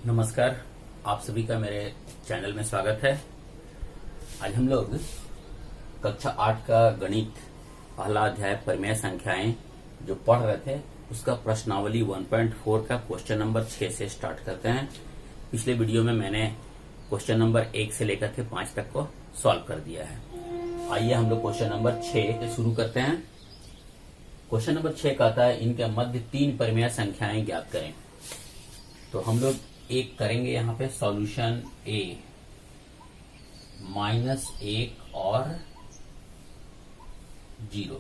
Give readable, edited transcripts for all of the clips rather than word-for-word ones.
नमस्कार, आप सभी का मेरे चैनल में स्वागत है। आज हम लोग कक्षा 8 का गणित पहला अध्याय परिमेय संख्याएं जो पढ़ रहे थे उसका प्रश्नावली 1.4 का क्वेश्चन नंबर 6 से स्टार्ट करते हैं। पिछले वीडियो में मैंने क्वेश्चन नंबर 1 से लेकर के 5 तक को सॉल्व कर दिया है। आइए हम लोग क्वेश्चन नंबर 6 से शुरू करते हैं। क्वेश्चन नंबर 6 कहता है इनके मध्य 3 परिमेय संख्याएं ज्ञात करें। तो हम लोग एक करेंगे यहाँ पे सॉल्यूशन ए -1 और 0।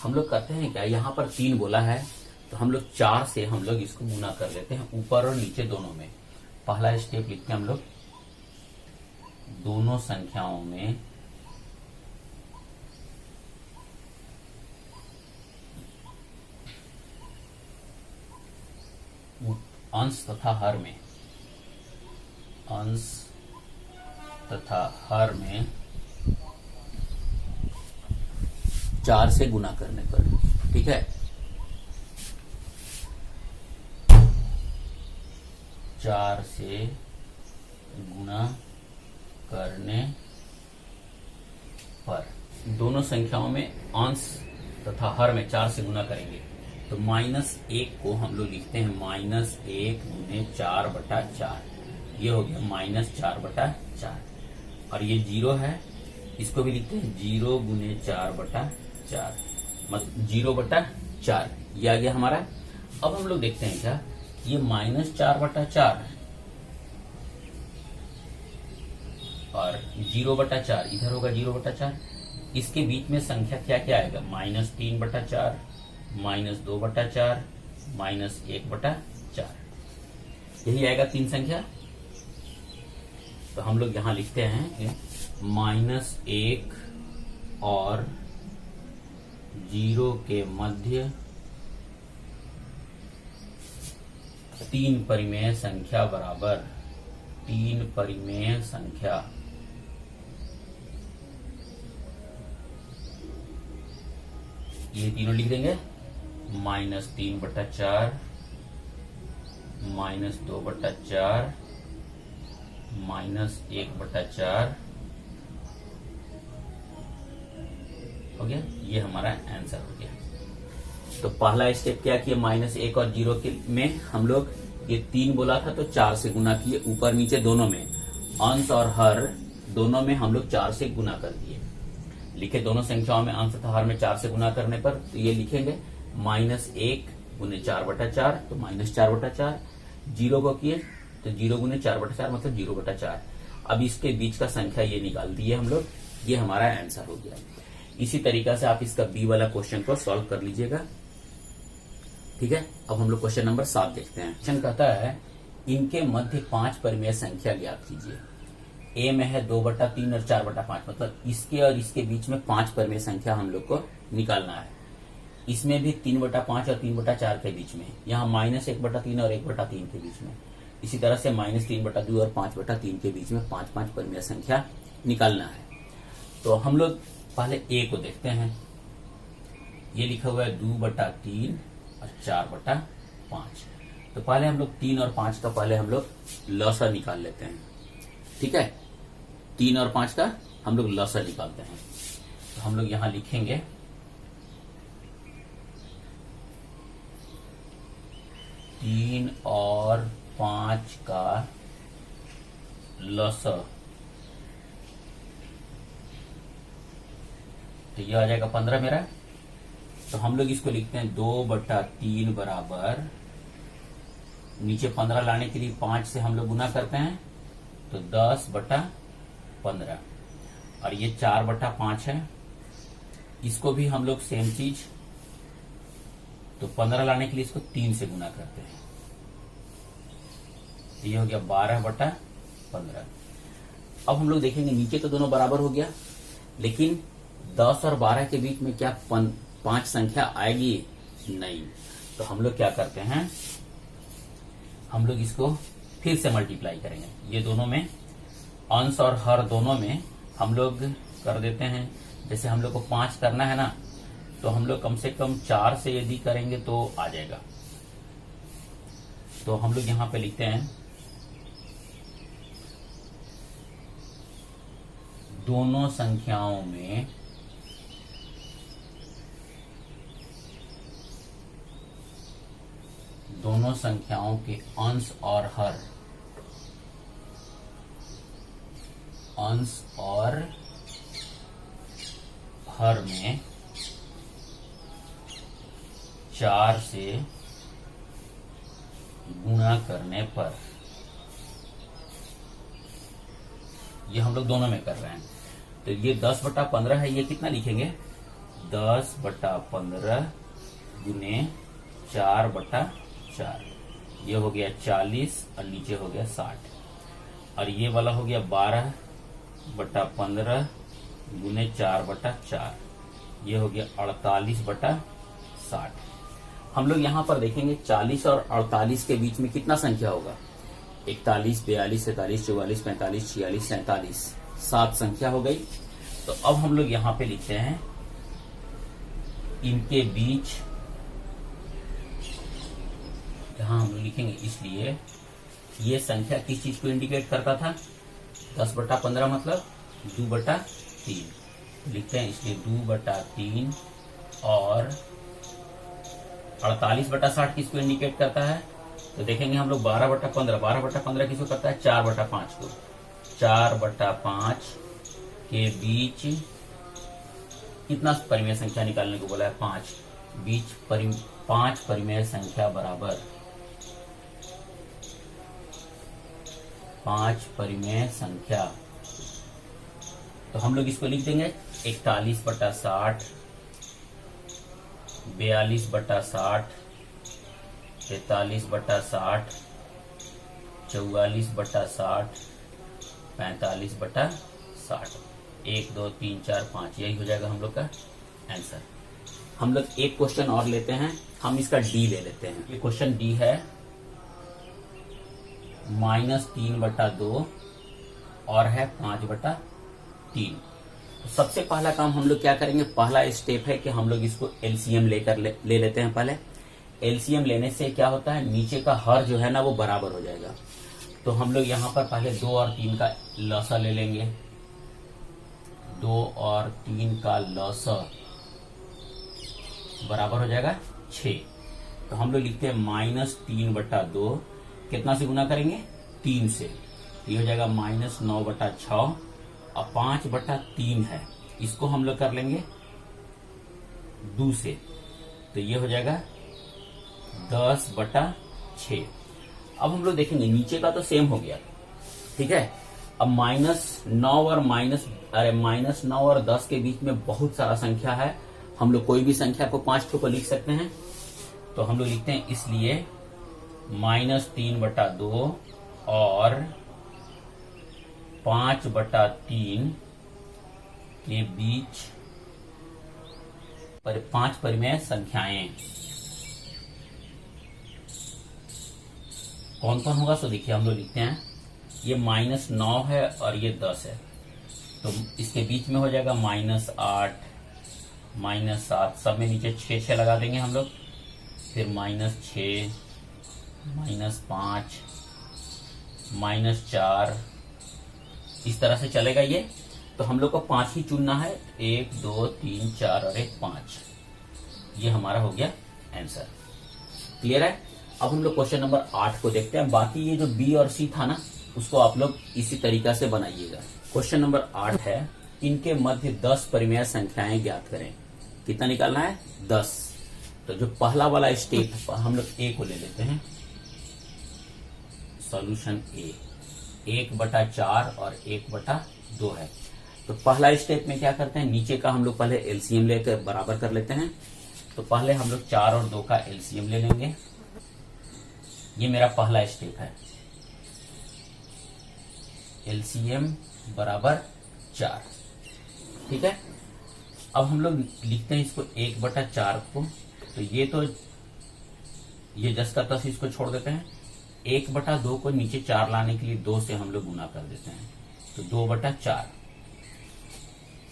हम लोग करते हैं क्या, यहाँ पर 3 बोला है तो हम लोग 4 से हम लोग इसको गुना कर लेते हैं ऊपर और नीचे दोनों में। पहला स्टेप लिखते हैं हम लोग दोनों संख्याओं में अंश तथा हर में 4 से गुना करने पर, ठीक है। 4 से गुना करने पर दोनों संख्याओं में अंश तथा हर में 4 से गुना करेंगे तो -1 को हम लोग लिखते हैं -1 गुने 4/4। ये हो गया -4/4। और ये 0 है, इसको भी लिखते हैं 0 गुने 4/4, मतलब 0/4। ये आ गया हमारा। अब हम लोग देखते हैं क्या, ये -4/4 और 0/4 इधर होगा 0/4। इसके बीच में संख्या क्या क्या आएगा, -3/4, -2/4, -1/4, यही आएगा 3 संख्या। तो हम लोग यहां लिखते हैं -1 और 0 के मध्य 3 परिमेय संख्या बराबर 3 परिमेय संख्या। ये तीनों लिख देंगे -3/4, -2/4, -1/4 हो गया। ये हमारा आंसर हो गया। तो पहला स्टेप क्या किया, -1 और 0 के में हम लोग ये 3 बोला था तो 4 से गुना किए ऊपर नीचे दोनों में। अंश और हर दोनों में हम लोग 4 से गुना कर दिए। लिखे दोनों संख्याओं में अंश तथा हर में 4 से गुना करने पर तो ये लिखेंगे -1 गुने 4/4 तो -4/4। 0 को किए तो 0 गुने 4/4 मतलब 0/4। अब इसके बीच का संख्या ये निकाल दिए हम लोग, ये हमारा आंसर हो गया। इसी तरीका से आप इसका बी वाला क्वेश्चन को सॉल्व कर लीजिएगा, ठीक है। अब हम लोग क्वेश्चन नंबर 7 देखते हैं। क्वेश्चन कहता है इनके मध्य 5 परिमेय संख्या ज्ञात कीजिए। ए में है 2/3 और 4/5, मतलब इसके और इसके बीच में 5 परिमेय संख्या हम लोग को निकालना है। इसमें भी 3/5 और 3/4 के बीच में, यहाँ -1/3 और 1/3 के बीच में, इसी तरह से -3/2 और 5/3 के बीच में 5 परिमेय संख्या निकालना है। तो हम लोग पहले ए को देखते हैं। ये लिखा हुआ है 2/3 और 4/5। तो पहले हम लोग 3 और 5 का पहले हम लोग लसा निकाल लेते हैं, ठीक है। 3 और 5 का हम लोग लसा निकालते हैं। तो हम लोग यहां लिखेंगे 3 और 5 का लसा, तो ये आ जाएगा 15 मेरा। तो हम लोग इसको लिखते हैं 2/3 बराबर, नीचे 15 लाने के लिए 5 से हम लोग गुना करते हैं तो 10/15। और ये 4/5 है, इसको भी हम लोग सेम चीज, तो 15 लाने के लिए इसको 3 से गुना करते हैं तो ये हो गया 12/15। अब हम लोग देखेंगे नीचे तो दोनों बराबर हो गया, लेकिन 10 और 12 के बीच में क्या 5 संख्या आएगी? नहीं। तो हम लोग क्या करते हैं, हम लोग इसको फिर से मल्टीप्लाई करेंगे। ये दोनों में अंश और हर दोनों में हम लोग कर देते हैं। जैसे हम लोग को 5 करना है ना, तो हम लोग कम से कम 4 से यदि करेंगे तो आ जाएगा। तो हम लोग यहाँ पे लिखते हैं दोनों संख्याओं में दोनों संख्याओं के अंश और हर में 4 से गुणा करने पर, ये हम लोग दोनों में कर रहे हैं, तो ये 10/15 है, ये कितना लिखेंगे 10/15 गुने 4/4, ये हो गया 40 और नीचे हो गया 60, और ये वाला हो गया 12/15 गुने 4/4, ये हो गया 48/60। हम लोग यहाँ पर देखेंगे 40 और 48 के बीच में कितना संख्या होगा, 41, 42, 43, 44, 45, 46, 47, 7 संख्या हो गई। तो अब हम लोग यहाँ पे लिखते हैं इनके बीच, यहां हम लोग लिखेंगे, इसलिए ये संख्या किस चीज को इंडिकेट करता था, 10/15 मतलब 2/3 लिखते हैं, इसलिए 2/3, और 48/60 किसको इंडिकेट करता है, तो देखेंगे हम लोग 12/15 किसको करता है, 4/5 को, 4/5 के बीच कितना परिमेय संख्या निकालने को बोला है, 5, बीच 5 परिमेय संख्या बराबर 5 परिमेय संख्या, तो हम लोग इसको लिख देंगे 41/60, 42/60, 43/60, 44/60, 45/60, 1 2 3 4 5, यही हो जाएगा हम लोग का आंसर। हम लोग एक क्वेश्चन और लेते हैं, हम इसका डी ले लेते हैं। ये क्वेश्चन डी है -3/2 और है 5/3। तो सबसे पहला काम हम लोग क्या करेंगे, पहला स्टेप है कि हम लोग इसको एलसीएम ले लेते हैं। पहले एलसीएम लेने से क्या होता है, नीचे का हर जो है ना वो बराबर हो जाएगा। तो हम लोग यहाँ पर पहले 2 और 3 का लसा ले लेंगे, 2 और 3 का लसा बराबर हो जाएगा 6। तो हम लोग लिखते हैं -3/2, कितना से गुना करेंगे, 3 से, ये हो जाएगा -9/6, और 5/3 है, इसको हम लोग कर लेंगे 2 से, तो ये हो जाएगा 10/6। अब हम लोग देखेंगे नीचे का तो सेम हो गया, ठीक है। अब -9 और 10 के बीच में बहुत सारा संख्या है, हम लोग कोई भी संख्या को 5 को लिख सकते हैं। तो हम लोग लिखते हैं, इसलिए -3/2 और 5/3 के बीच 5 परिमेय संख्याएं कौन कौन होगा। तो देखिए हम लोग लिखते हैं, ये -9 है और ये 10 है, तो इसके बीच में हो जाएगा -8, -7, सब में नीचे 6 लगा देंगे हम लोग, फिर -6, -5, -4, इस तरह से चलेगा ये। तो हम लोग को 5 ही चुनना है, 1 2 3 4 और 1 5, ये हमारा हो गया आंसर। क्लियर है। अब हम लोग क्वेश्चन नंबर 8 को देखते हैं। बाकी ये जो बी और सी था ना, उसको आप लोग इसी तरीका से बनाइएगा। क्वेश्चन नंबर 8 है, इनके मध्य 10 परिमेय संख्याएं ज्ञात करें। कितना निकालना है, 10। तो जो पहला वाला स्टेप है, हम लोग ए को ले लेते हैं, सॉल्यूशन ए, 1/4 और 1/2 है। तो पहला स्टेप में क्या करते हैं, नीचे का हम लोग पहले एलसीएम लेकर बराबर कर लेते हैं। तो पहले हम लोग 4 और 2 का एलसीएम ले लेंगे, ये मेरा पहला स्टेप है, एलसीएम बराबर 4, ठीक है। अब हम लोग लिखते हैं इसको 1/4 को, तो ये 10 का 10 इसको छोड़ देते हैं। 1/2 को नीचे 4 लाने के लिए 2 से हम लोग गुना कर देते हैं, तो 2/4।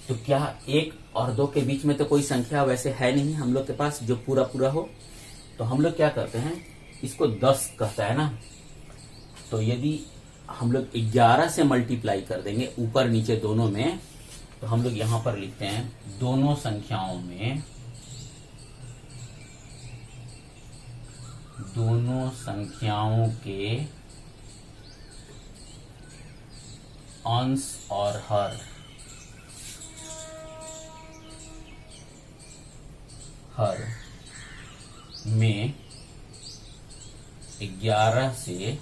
तो क्या 1 और 2 के बीच में तो कोई संख्या वैसे है नहीं हम लोग के पास जो पूरा पूरा हो। तो हम लोग क्या करते हैं, इसको 10 कहता है ना, तो यदि हम लोग 11 से मल्टीप्लाई कर देंगे ऊपर नीचे दोनों में, तो हम लोग यहां पर लिखते हैं दोनों संख्याओं के अंश और हर में 11 से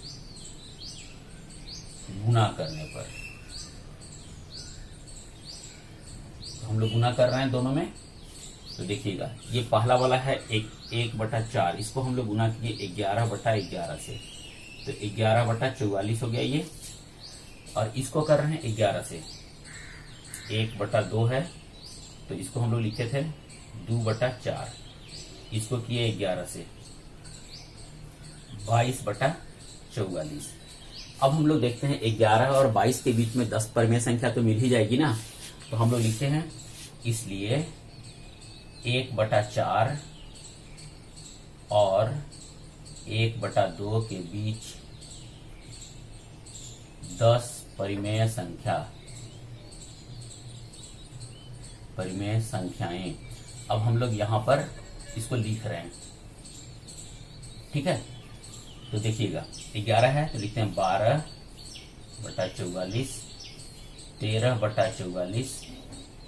गुना करने पर, तो हम लोग गुना कर रहे हैं दोनों में। तो देखिएगा ये पहला वाला है 1/4, इसको हम लोग गुना किए 11/11 से, तो 11/44 हो गया ये। और इसको कर रहे हैं 11 से, 1/2 है, तो इसको हम लोग लिखे थे 2/4, इसको किए 11 से 22/44। अब हम लोग देखते हैं 11 और 22 के बीच में 10 परिमेय संख्या तो मिल ही जाएगी ना, तो हम लोग लिखते हैं इसलिए 1/4 और 1/2 के बीच 10 परिमेय संख्याएं। अब हम लोग यहां पर इसको लिख रहे हैं, ठीक है। तो देखिएगा 11 है तो लिखते हैं 12/44, 13/44,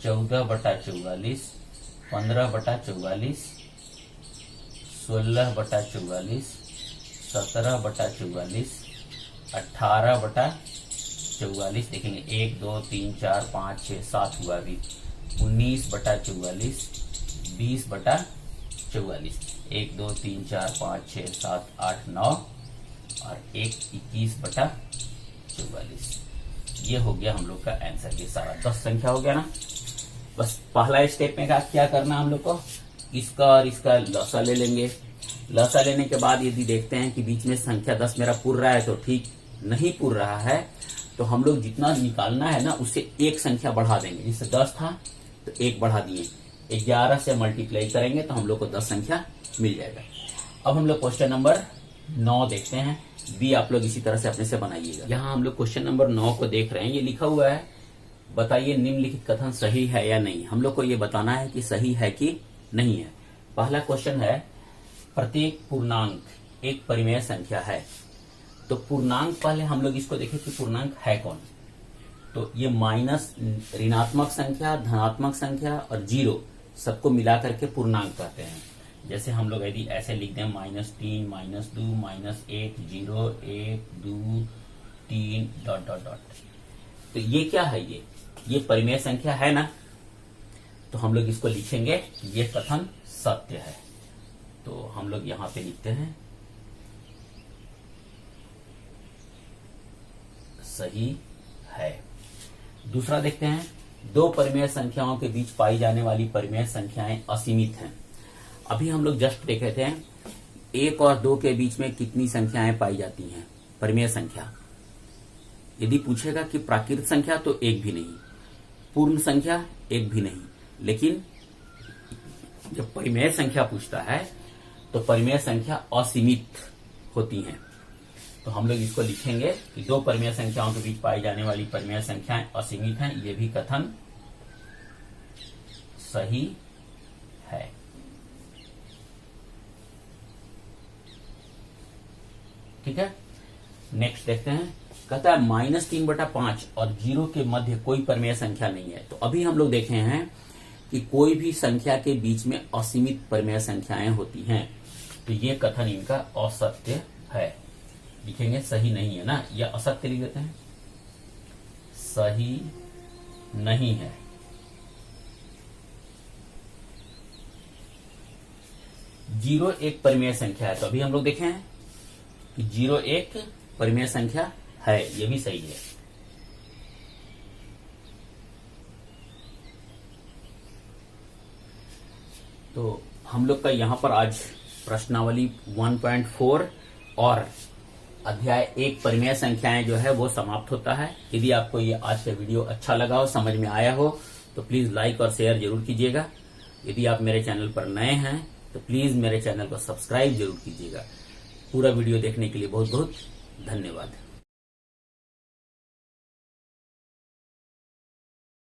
14/44, 15/44, 16/44, 17/44, 18/44, देखेंगे 1 2 3 4 5 6 7 हुआ अभी, 19/44, 20/44, 1 2 3 4 5 6 7 8 9 और 21/44। ये हो गया हम लोग का आंसर, ये सारा 10 संख्या हो गया ना। बस पहला स्टेप में क्या करना हम लोग को, इसका और इसका लसा ले लेंगे। लसा लेने के बाद यदि देखते हैं कि बीच में संख्या 10 मेरा पूर रहा है तो ठीक, नहीं पूर रहा है तो हम लोग जितना निकालना है ना उससे एक संख्या बढ़ा देंगे। जैसे 10 था तो 1 बढ़ा दिए, 11 से मल्टीप्लाई करेंगे तो हम लोग को 10 संख्या मिल जाएगा। अब हम लोग क्वेश्चन नंबर 9 देखते हैं। बी आप लोग इसी तरह से अपने से बनाइएगा। यहाँ हम लोग क्वेश्चन नंबर 9 को देख रहे हैं, ये लिखा हुआ है बताइए निम्नलिखित कथन सही है या नहीं। हम लोग को ये बताना है कि सही है कि नहीं है। पहला क्वेश्चन है प्रत्येक पूर्णांक एक परिमेय संख्या है। तो पूर्णांक पहले हम लोग इसको देखें कि पूर्णांक है कौन। तो ये माइनस ऋणात्मक संख्या, धनात्मक संख्या और 0 सबको मिला करके पूर्णांक कहते हैं। जैसे हम लोग यदि ऐसे लिख दें -3, -2, -1, 0, 1, 2, 3 ... तो ये क्या है, ये परिमेय संख्या है ना। तो हम लोग इसको लिखेंगे ये कथन सत्य है। तो हम लोग यहां पे लिखते हैं सही है। दूसरा देखते हैं, दो परिमेय संख्याओं के बीच पाई जाने वाली परिमेय संख्याएं असीमित हैं। अभी हम लोग जस्ट देखे थे 1 और 2 के बीच में कितनी संख्याएं पाई जाती हैं, परिमेय संख्या। यदि पूछेगा कि प्राकृत संख्या तो एक भी नहीं, पूर्ण संख्या एक भी नहीं, लेकिन जब परिमेय संख्या पूछता है तो परिमेय संख्या असीमित होती हैं। तो हम लोग इसको लिखेंगे कि दो परिमेय संख्याओं के बीच पाई जाने वाली परिमेय संख्याएं असीमित हैं। ये भी कथन सही है। ठीक है, नेक्स्ट देखते हैं। कहता है -3/5 और 0 के मध्य कोई परिमेय संख्या नहीं है। तो अभी हम लोग देखे हैं कि कोई भी संख्या के बीच में असीमित परिमेय संख्याएं होती हैं। तो ये कथन इनका असत्य है। लिखेंगे सही नहीं है ना, या असत्य लिख देते हैं, सही नहीं है। जीरो एक परिमेय संख्या है। तो अभी हम लोग देखे हैं कि 0 एक परिमेय संख्या है, ये भी सही है। तो हम लोग का यहां पर आज प्रश्नावली 1.4 और अध्याय 1 परिमेय संख्याएं जो है वो समाप्त होता है। यदि आपको ये आज का वीडियो अच्छा लगा हो, समझ में आया हो, तो प्लीज लाइक और शेयर जरूर कीजिएगा। यदि आप मेरे चैनल पर नए हैं तो प्लीज मेरे चैनल को सब्सक्राइब जरूर कीजिएगा। पूरा वीडियो देखने के लिए बहुत बहुत धन्यवाद।